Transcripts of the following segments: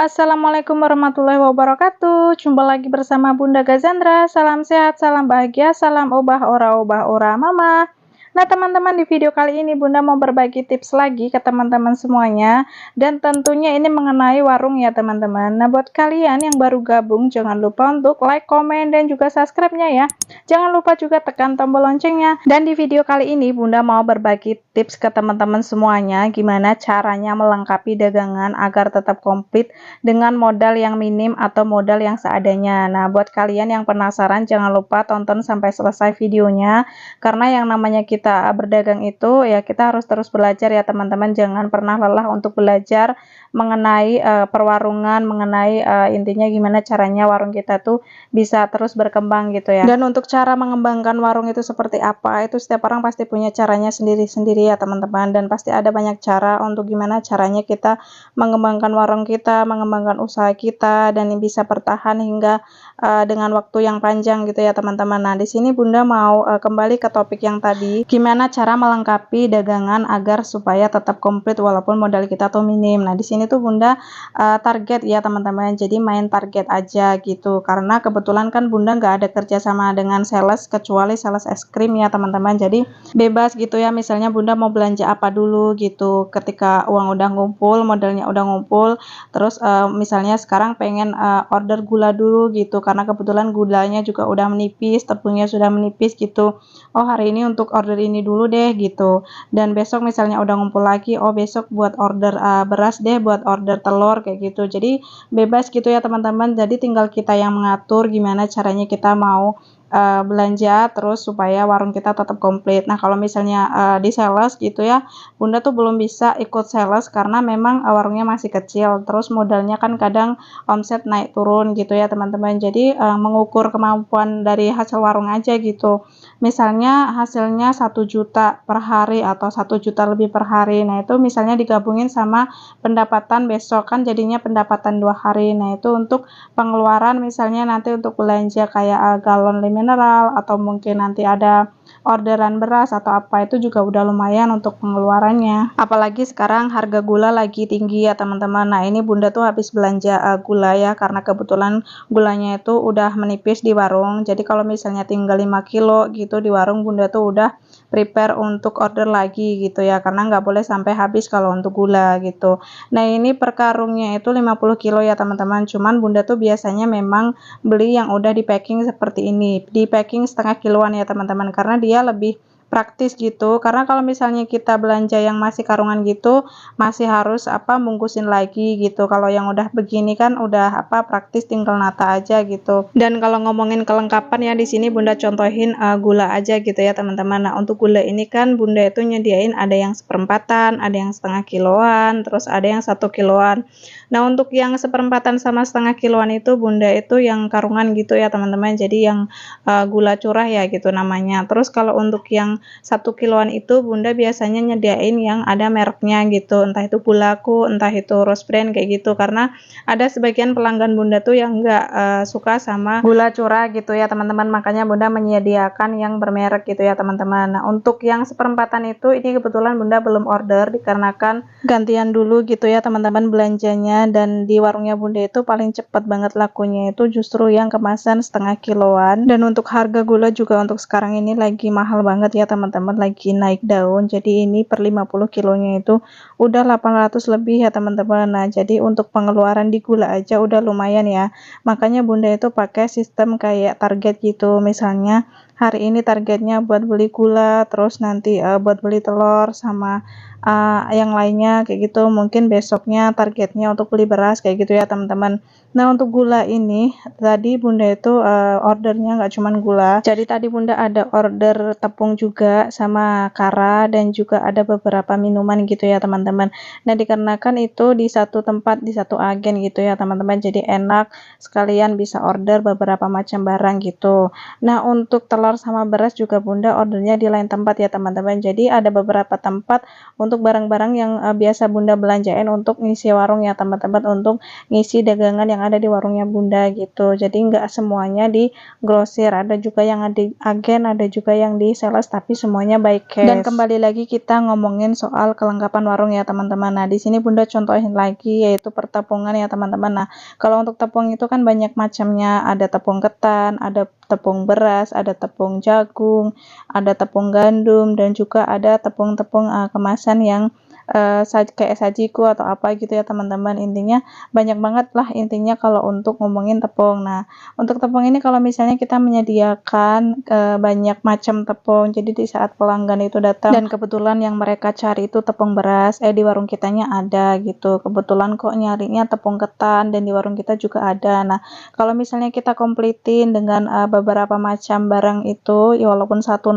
Assalamualaikum warahmatullahi wabarakatuh. Jumpa lagi bersama Bunda Gazandra. Salam sehat, salam bahagia, salam obah ora mama. Nah teman-teman, di video kali ini Bunda mau berbagi tips lagi ke teman-teman semuanya, dan tentunya ini mengenai warung ya teman-teman. Nah buat kalian yang baru gabung, jangan lupa untuk like, komen, dan juga subscribe-nya ya. Jangan lupa juga tekan tombol loncengnya. Dan di video kali ini Bunda mau berbagi tips ke teman-teman semuanya, gimana caranya melengkapi dagangan agar tetap komplit dengan modal yang minim atau modal yang seadanya. Nah buat kalian yang penasaran, jangan lupa tonton sampai selesai videonya, karena yang namanya kita berdagang itu ya kita harus terus belajar ya teman-teman. Jangan pernah lelah untuk belajar mengenai perwarungan, mengenai intinya gimana caranya warung kita tuh bisa terus berkembang gitu ya. Dan untuk cara mengembangkan warung itu seperti apa, itu setiap orang pasti punya caranya sendiri-sendiri ya teman-teman, dan pasti ada banyak cara untuk gimana caranya kita mengembangkan warung kita, mengembangkan usaha kita, dan bisa bertahan hingga dengan waktu yang panjang gitu ya teman-teman. Nah di sini Bunda mau kembali ke topik yang tadi, gimana cara melengkapi dagangan agar supaya tetap komplit walaupun modal kita tuh minim. Nah di sini tuh Bunda target ya teman-teman, jadi main target aja gitu, karena kebetulan kan Bunda nggak ada kerja sama dengan sales kecuali sales es krim ya teman-teman. Jadi bebas gitu ya, misalnya Bunda mau belanja apa dulu gitu, ketika uang udah ngumpul, modalnya udah ngumpul, terus misalnya sekarang pengen order gula dulu gitu, karena kebetulan gulanya juga udah menipis, tepungnya sudah menipis gitu. Oh hari ini untuk order ini dulu deh gitu, dan besok misalnya udah ngumpul lagi, oh besok buat order beras deh, buat order telur kayak gitu. Jadi bebas gitu ya teman-teman, jadi tinggal kita yang mengatur gimana caranya kita mau belanja terus supaya warung kita tetap komplit. Nah kalau misalnya di sales gitu ya, Bunda tuh belum bisa ikut sales karena memang warungnya masih kecil, terus modalnya kan kadang omset naik turun gitu ya teman-teman. Jadi mengukur kemampuan dari hasil warung aja gitu, misalnya hasilnya 1 juta per hari atau 1 juta lebih per hari. Nah itu misalnya digabungin sama pendapatan besok, kan jadinya pendapatan 2 hari. Nah itu untuk pengeluaran, misalnya nanti untuk belanja kayak galon mineral, atau mungkin nanti ada orderan beras atau apa, itu juga udah lumayan untuk pengeluarannya. Apalagi sekarang harga gula lagi tinggi ya teman-teman. Nah ini Bunda tuh habis belanja gula ya, karena kebetulan gulanya itu udah menipis di warung. Jadi kalau misalnya tinggal 5 kilo gitu di warung, Bunda tuh udah prepare untuk order lagi gitu ya, karena nggak boleh sampai habis kalau untuk gula gitu. Nah ini per karungnya itu 50 kilo ya teman-teman, cuman Bunda tuh biasanya memang beli yang udah di packing seperti ini, di packing setengah kiloan ya teman-teman, karena dia lebih praktis gitu. Karena kalau misalnya kita belanja yang masih karungan gitu, masih harus bungkusin lagi gitu. Kalau yang udah begini kan udah praktis, tinggal nata aja gitu. Dan kalau ngomongin kelengkapan ya, di sini Bunda contohin gula aja gitu ya teman-teman. Nah untuk gula ini kan Bunda itu nyediain ada yang seperempatan, ada yang setengah kiloan, terus ada yang 1 kiloan. Nah untuk yang seperempatan sama setengah kiloan itu Bunda itu yang karungan gitu ya teman-teman, jadi yang gula curah ya gitu namanya. Terus kalau untuk yang 1 kiloan itu Bunda biasanya nyediain yang ada mereknya gitu, entah itu Bulaku, entah itu Rose Brand kayak gitu, karena ada sebagian pelanggan Bunda tuh yang nggak suka sama gula curah gitu ya teman-teman, makanya Bunda menyediakan yang bermerek gitu ya teman-teman. Nah untuk yang seperempatan itu ini kebetulan Bunda belum order dikarenakan gantian dulu gitu ya teman-teman belanjanya, dan di warungnya Bunda itu paling cepat banget lakunya itu justru yang kemasan setengah kiloan. Dan untuk harga gula juga untuk sekarang ini lagi mahal banget ya teman-teman, lagi naik daun. Jadi ini per 50 kilonya itu udah 800 lebih ya teman-teman. Nah jadi untuk pengeluaran di gula aja udah lumayan ya, makanya Bunda itu pakai sistem kayak target gitu. Misalnya hari ini targetnya buat beli gula, terus nanti buat beli telur sama yang lainnya kayak gitu. Mungkin besoknya targetnya untuk beli beras kayak gitu ya teman-teman. Nah untuk gula ini tadi Bunda itu ordernya nggak cuman gula, jadi tadi Bunda ada order tepung juga sama kara, dan juga ada beberapa minuman gitu ya teman-teman. Nah dikarenakan itu di satu tempat, di satu agen gitu ya teman-teman, jadi enak sekalian bisa order beberapa macam barang gitu. Nah untuk telur telur sama beras juga bunda ordernya di lain tempat ya teman-teman. Jadi ada beberapa tempat untuk barang-barang yang biasa bunda belanjain untuk ngisi warung ya teman-teman, untuk ngisi dagangan yang ada di warungnya bunda gitu. Jadi nggak semuanya di grosir, ada juga yang ada di agen, ada juga yang di sales, tapi semuanya by cash. Dan kembali lagi kita ngomongin soal kelengkapan warung ya teman-teman. Nah di sini bunda contohin lagi yaitu pertepungan ya teman-teman. Nah kalau untuk tepung itu kan banyak macamnya, ada tepung ketan, ada tepung beras, ada tepung jagung, ada tepung gandum, dan juga ada tepung-tepung kemasan yang kayak sajiku atau apa gitu ya teman-teman. Intinya banyak banget lah intinya kalau untuk ngomongin tepung. Nah untuk tepung ini kalau misalnya kita menyediakan banyak macam tepung, jadi di saat pelanggan itu datang dan kebetulan yang mereka cari itu tepung beras, di warung kitanya ada gitu, kebetulan kok nyarinya tepung ketan dan di warung kita juga ada. Nah kalau misalnya kita komplitin dengan beberapa macam barang itu ya, walaupun satu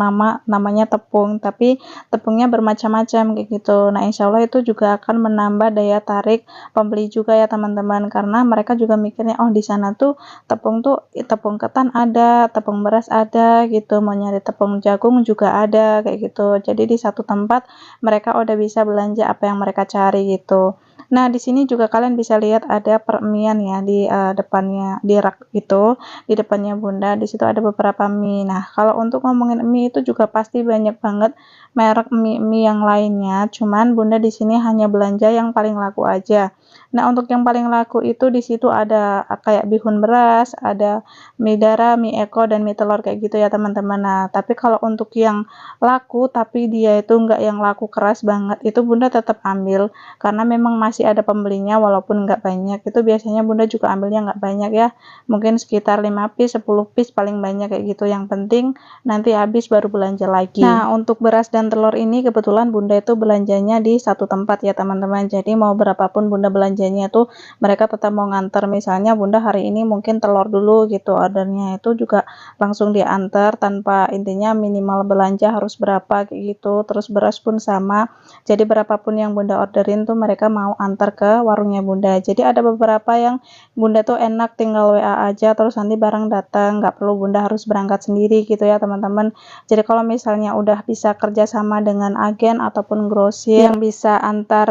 namanya tepung, tapi tepungnya bermacam-macam kayak gitu. Nah insya Allah itu juga akan menambah daya tarik pembeli juga ya teman-teman, karena mereka juga mikirnya oh di sana tuh tepung ketan ada, tepung beras ada gitu, mau nyari tepung jagung juga ada kayak gitu. Jadi di satu tempat mereka udah bisa belanja apa yang mereka cari gitu. Nah di sini juga kalian bisa lihat ada peremian ya di depannya, di rak itu di depannya bunda, di situ ada beberapa mie. Nah kalau untuk ngomongin mie itu juga pasti banyak banget merek mie yang lainnya, cuman bunda di sini hanya belanja yang paling laku aja. Nah untuk yang paling laku itu di situ ada kayak bihun beras, ada mie dara, mie eko, dan mie telur kayak gitu ya teman-teman. Nah tapi kalau untuk yang laku tapi dia itu enggak yang laku keras banget, itu bunda tetap ambil karena memang masih ada pembelinya walaupun enggak banyak. Itu biasanya bunda juga ambilnya enggak banyak ya, mungkin sekitar 5 piece 10 piece paling banyak kayak gitu. Yang penting nanti habis baru belanja lagi. Nah untuk beras dan telur ini kebetulan bunda itu belanjanya di satu tempat ya teman-teman, jadi mau berapapun bunda belanjanya itu mereka tetap mau nganter. Misalnya bunda hari ini mungkin telur dulu gitu ordernya, itu juga langsung diantar tanpa intinya minimal belanja harus berapa kayak gitu. Terus beras pun sama, jadi berapapun yang bunda orderin tuh mereka mau antar ke warungnya bunda. Jadi ada beberapa yang bunda tuh enak tinggal WA aja terus nanti barang datang, nggak perlu bunda harus berangkat sendiri gitu ya teman-teman. Jadi kalau misalnya udah bisa kerja sama dengan agen ataupun grosir yang bisa antar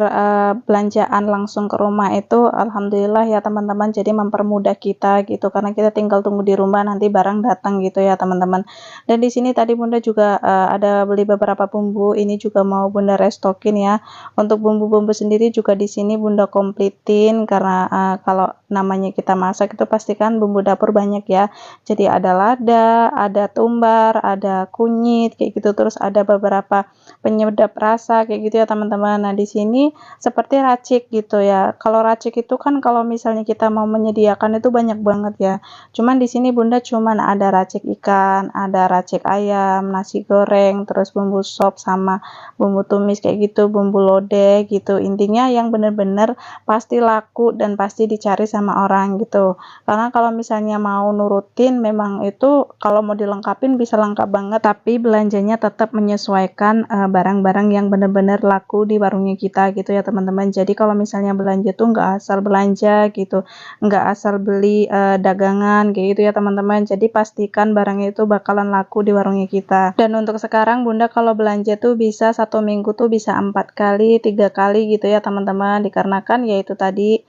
belanjaan langsung ke rumah, itu alhamdulillah ya teman-teman, jadi mempermudah kita gitu, karena kita tinggal tunggu di rumah nanti barang datang gitu ya teman-teman. Dan di sini tadi bunda juga ada beli beberapa bumbu, ini juga mau bunda restokin ya. Untuk bumbu-bumbu sendiri juga di sini bunda komplitin karena kalau namanya kita masak itu pastikan bumbu dapur banyak ya. Jadi ada lada, ada tumbar, ada kunyit kayak gitu, terus ada beberapa penyedap rasa kayak gitu ya teman-teman. Nah di sini seperti racik gitu ya. Kalau racik itu kan kalau misalnya kita mau menyediakan itu banyak banget ya, cuman di sini bunda cuman ada racik ikan, ada racik ayam, nasi goreng, terus bumbu sop sama bumbu tumis kayak gitu, bumbu lodeh gitu. Intinya yang bener-bener pasti laku dan pasti dicari sama orang gitu, karena kalau misalnya mau nurutin memang itu kalau mau dilengkapin bisa lengkap banget, tapi belanjanya tetap menyesuaikan barang-barang yang benar-benar laku di warungnya kita gitu ya teman-teman. Jadi kalau misalnya belanja tuh nggak asal belanja gitu, nggak asal beli dagangan kayak gitu ya teman-teman. Jadi pastikan barangnya itu bakalan laku di warungnya kita. Dan untuk sekarang bunda kalau belanja tuh bisa satu minggu tuh bisa 4 kali 3 kali gitu ya teman-teman, dikarenakan yaitu tadi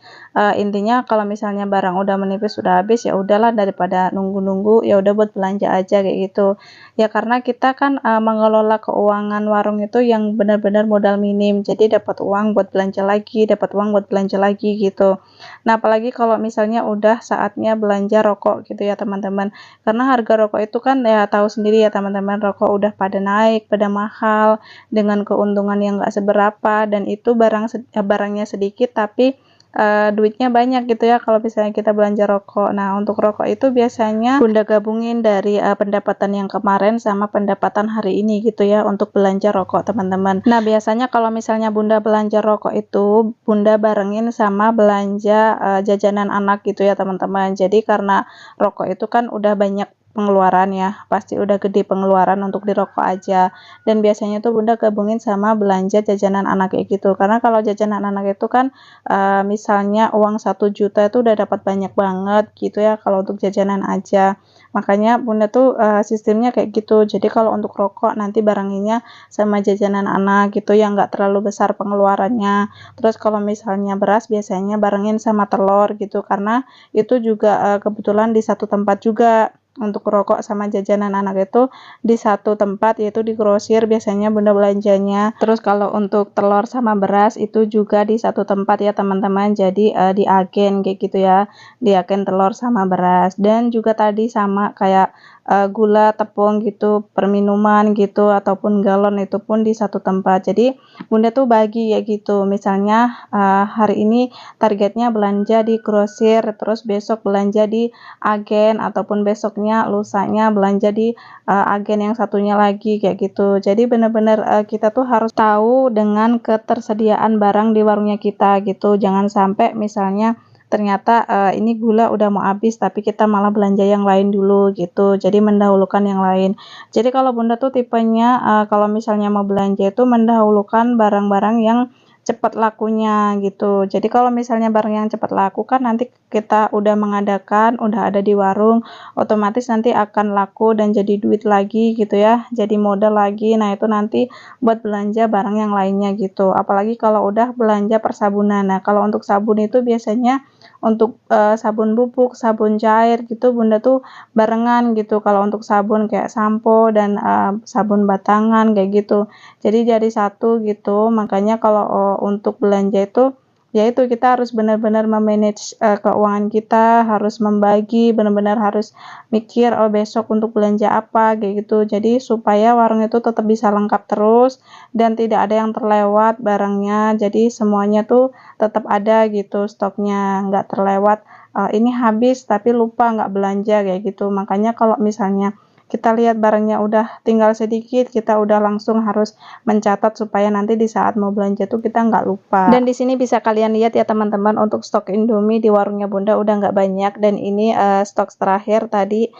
intinya kalau misalnya barang udah menipis sudah habis ya udahlah, daripada nunggu-nunggu ya udah buat belanja aja kayak gitu ya, karena kita kan mengelola keuangan warung itu yang benar-benar modal minim, jadi dapat uang buat belanja lagi, dapat uang buat belanja lagi gitu. Nah apalagi kalau misalnya udah saatnya belanja rokok gitu ya teman-teman, karena harga rokok itu kan ya tahu sendiri ya teman-teman, rokok udah pada naik, pada mahal dengan keuntungan yang gak seberapa, dan itu barangnya sedikit tapi duitnya banyak gitu ya kalau misalnya kita belanja rokok. Nah untuk rokok itu biasanya bunda gabungin dari pendapatan yang kemarin sama pendapatan hari ini gitu ya untuk belanja rokok teman-teman. Nah biasanya kalau misalnya bunda belanja rokok itu bunda barengin sama belanja jajanan anak gitu ya teman-teman. Jadi karena rokok itu kan udah banyak pengeluaran ya, pasti udah gede pengeluaran untuk di rokok aja. Dan biasanya tuh bunda gabungin sama belanja jajanan anak kayak gitu, karena kalau jajanan anak itu kan misalnya uang 1 juta itu udah dapat banyak banget gitu ya kalau untuk jajanan aja. Makanya bunda tuh sistemnya kayak gitu. Jadi kalau untuk rokok nanti barenginnya sama jajanan anak gitu yang nggak terlalu besar pengeluarannya. Terus kalau misalnya beras biasanya barengin sama telur gitu, karena itu juga kebetulan di satu tempat juga. Untuk rokok sama jajanan anak itu di satu tempat, yaitu di grosir biasanya bunda belanjanya. Terus kalau untuk telur sama beras itu juga di satu tempat ya teman-teman, jadi di agen kayak gitu ya, di agen telur sama beras. Dan juga tadi sama kayak gula, tepung gitu, perminuman gitu ataupun galon itu pun di satu tempat. Jadi bunda tuh bagi ya gitu, misalnya hari ini targetnya belanja di grosir, terus besok belanja di agen, ataupun besoknya lusanya belanja di agen yang satunya lagi kayak gitu. Jadi benar-benar kita tuh harus tahu dengan ketersediaan barang di warungnya kita gitu. Jangan sampai misalnya ternyata ini gula udah mau habis tapi kita malah belanja yang lain dulu gitu, jadi mendahulukan yang lain. Jadi kalau bunda tuh tipenya kalau misalnya mau belanja itu mendahulukan barang-barang yang cepat lakunya gitu. Jadi kalau misalnya barang yang cepat laku kan nanti kita udah mengadakan, udah ada di warung, otomatis nanti akan laku dan jadi duit lagi gitu ya, jadi modal lagi. Nah itu nanti buat belanja barang yang lainnya gitu. Apalagi kalau udah belanja persabunan. Nah kalau untuk sabun itu biasanya untuk sabun bubuk, sabun cair gitu bunda tuh barengan gitu. Kalau untuk sabun kayak sampo dan sabun batangan kayak gitu, jadi satu gitu. Makanya kalau untuk belanja itu yaitu kita harus benar-benar memanage keuangan kita, harus membagi, benar-benar harus mikir oh besok untuk belanja apa kayak gitu. Jadi supaya warung itu tetap bisa lengkap terus dan tidak ada yang terlewat barangnya, jadi semuanya tuh tetap ada gitu stoknya, nggak terlewat ini habis tapi lupa nggak belanja kayak gitu. Makanya kalau misalnya kita lihat barangnya udah tinggal sedikit, kita udah langsung harus mencatat supaya nanti di saat mau belanja tuh kita nggak lupa. Dan di sini bisa kalian lihat ya teman-teman, untuk stok Indomie di warungnya bunda udah nggak banyak, dan ini stok terakhir tadi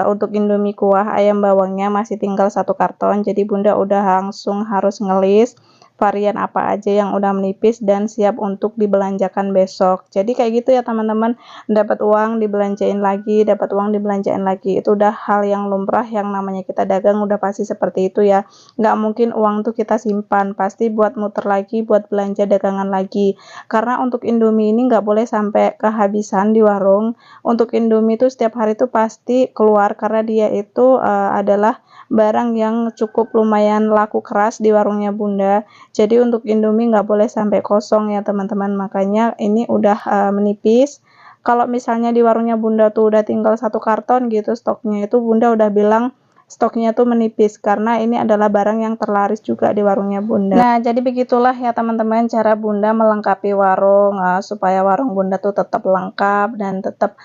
untuk Indomie kuah ayam bawangnya masih tinggal 1 karton. Jadi bunda udah langsung harus ngelis varian apa aja yang udah menipis dan siap untuk dibelanjakan besok. Jadi kayak gitu ya teman-teman, dapat uang dibelanjain lagi, dapat uang dibelanjain lagi, itu udah hal yang lumrah, yang namanya kita dagang udah pasti seperti itu ya. Nggak mungkin uang tuh kita simpan, pasti buat muter lagi, buat belanja dagangan lagi. Karena untuk Indomie ini nggak boleh sampai kehabisan di warung. Untuk Indomie itu setiap hari tuh pasti keluar, karena dia itu adalah barang yang cukup lumayan laku keras di warungnya bunda. Jadi untuk Indomie nggak boleh sampai kosong ya teman-teman. Makanya ini udah menipis. Kalau misalnya di warungnya bunda tuh udah tinggal 1 karton gitu stoknya, itu bunda udah bilang stoknya tuh menipis, karena ini adalah barang yang terlaris juga di warungnya bunda. Nah jadi begitulah ya teman-teman cara bunda melengkapi warung supaya warung bunda tuh tetap lengkap dan tetap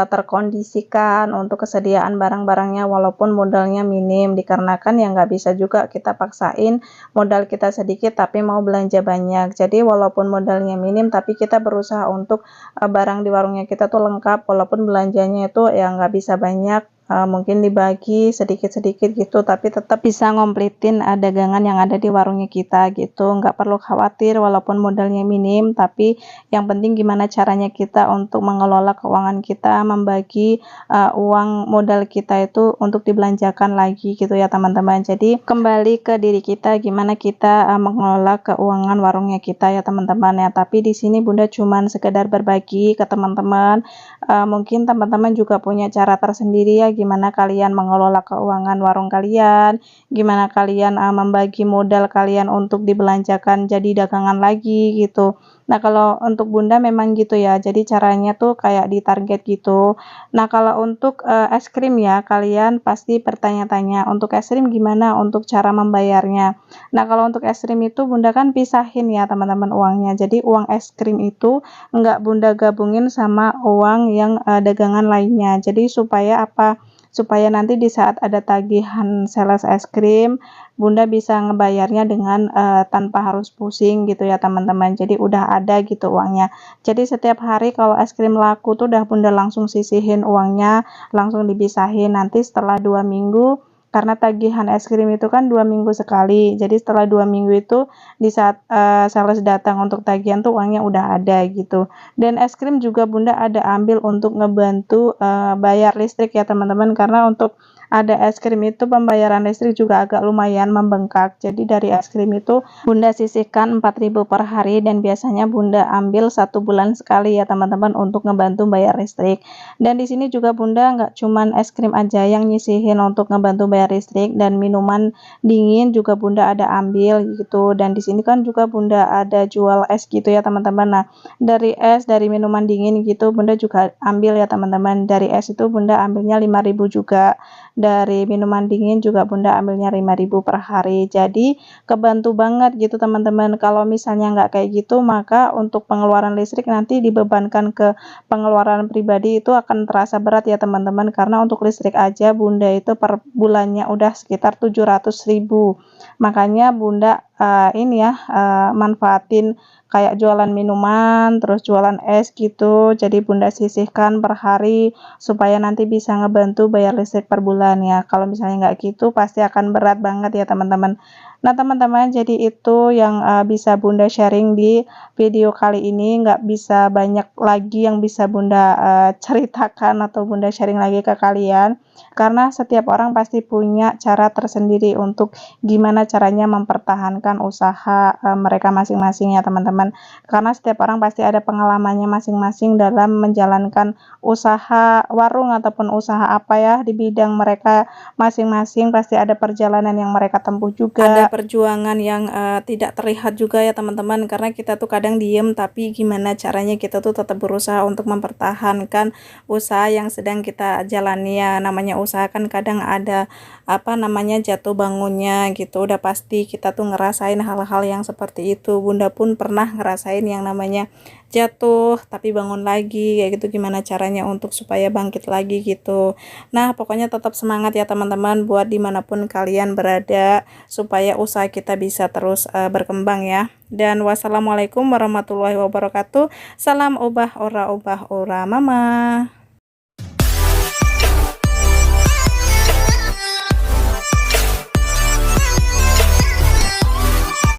terkondisikan untuk kesediaan barang-barangnya walaupun modalnya minim, dikarenakan ya nggak bisa juga kita paksain modal kita sedikit tapi mau belanja banyak. Jadi walaupun modalnya minim tapi kita berusaha untuk barang di warungnya kita tuh lengkap, walaupun belanjanya itu ya nggak bisa banyak, mungkin dibagi sedikit-sedikit gitu, tapi tetap bisa ngomplitin dagangan yang ada di warungnya kita gitu. Nggak perlu khawatir walaupun modalnya minim, tapi yang penting gimana caranya kita untuk mengelola keuangan kita, membagi uang modal kita itu untuk dibelanjakan lagi gitu ya teman-teman. Jadi kembali ke diri kita, gimana kita mengelola keuangan warungnya kita ya teman-teman ya. Tapi di sini bunda cuman sekedar berbagi ke teman-teman. Mungkin teman-teman juga punya cara tersendiri ya, gimana kalian mengelola keuangan warung kalian, gimana kalian membagi modal kalian untuk dibelanjakan jadi dagangan lagi gitu. Nah kalau untuk bunda memang gitu ya, jadi caranya tuh kayak ditarget gitu. Nah kalau untuk es krim ya, kalian pasti bertanya-tanya untuk es krim gimana untuk cara membayarnya. Nah kalau untuk es krim itu bunda kan pisahin ya teman-teman uangnya, jadi uang es krim itu nggak bunda gabungin sama uang yang dagangan lainnya. Jadi supaya apa? supaya nanti di saat ada tagihan sales es krim Bunda bisa ngebayarnya dengan tanpa harus pusing gitu ya teman-teman. Jadi udah ada gitu uangnya. Jadi setiap hari kalau es krim laku tuh udah Bunda langsung sisihin uangnya, langsung dipisahin. Nanti setelah 2 minggu, karena tagihan es krim itu kan 2 minggu sekali. Jadi setelah 2 minggu itu di saat sales datang untuk tagihan tuh uangnya udah ada gitu. Dan es krim juga Bunda ada ambil untuk ngebantu bayar listrik ya teman-teman, karena untuk ada es krim itu pembayaran listrik juga agak lumayan membengkak. Jadi dari es krim itu Bunda sisihkan 4.000 per hari dan biasanya Bunda ambil 1 bulan sekali ya teman-teman untuk ngebantu bayar listrik. Dan di sini juga Bunda nggak cuman es krim aja yang nyisihin untuk ngebantu bayar listrik, dan minuman dingin juga Bunda ada ambil gitu. Dan di sini kan juga Bunda ada jual es gitu ya teman-teman. Nah, dari es, dari minuman dingin gitu Bunda juga ambil ya teman-teman. Dari es itu Bunda ambilnya 5.000 juga. Dari minuman dingin juga Bunda ambilnya 5.000 per hari. Jadi kebantu banget gitu teman-teman. Kalau misalnya nggak kayak gitu, maka untuk pengeluaran listrik nanti dibebankan ke pengeluaran pribadi itu akan terasa berat ya teman-teman, karena untuk listrik aja Bunda itu per bulannya udah sekitar 700.000. Makanya Bunda ini ya manfaatin kayak jualan minuman, terus jualan es gitu. Jadi Bunda sisihkan per hari supaya nanti bisa ngebantu bayar listrik per bulan ya. Kalau misalnya nggak gitu pasti akan berat banget ya teman-teman. Nah teman-teman, jadi itu yang bisa Bunda sharing di video kali ini. Nggak bisa banyak lagi yang bisa Bunda ceritakan atau Bunda sharing lagi ke kalian, karena setiap orang pasti punya cara tersendiri untuk gimana caranya mempertahankan usaha mereka masing-masing ya teman-teman. Karena setiap orang pasti ada pengalamannya masing-masing dalam menjalankan usaha warung ataupun usaha apa ya di bidang mereka masing-masing. Pasti ada perjalanan yang mereka tempuh juga, ada perjuangan yang tidak terlihat juga ya teman-teman, karena kita tuh kadang diem, tapi gimana caranya kita tuh tetap berusaha untuk mempertahankan usaha yang sedang kita jalani ya. Namanya usaha kan kadang ada apa namanya jatuh bangunnya gitu. Udah pasti kita tuh ngerasain hal-hal yang seperti itu. Bunda pun pernah ngerasain yang namanya jatuh tapi bangun lagi kayak gitu. Gimana caranya untuk supaya bangkit lagi gitu. Nah pokoknya tetap semangat ya teman-teman buat dimanapun kalian berada, supaya usaha kita bisa terus berkembang ya. Dan wassalamualaikum warahmatullahi wabarakatuh. Salam obah ora mama.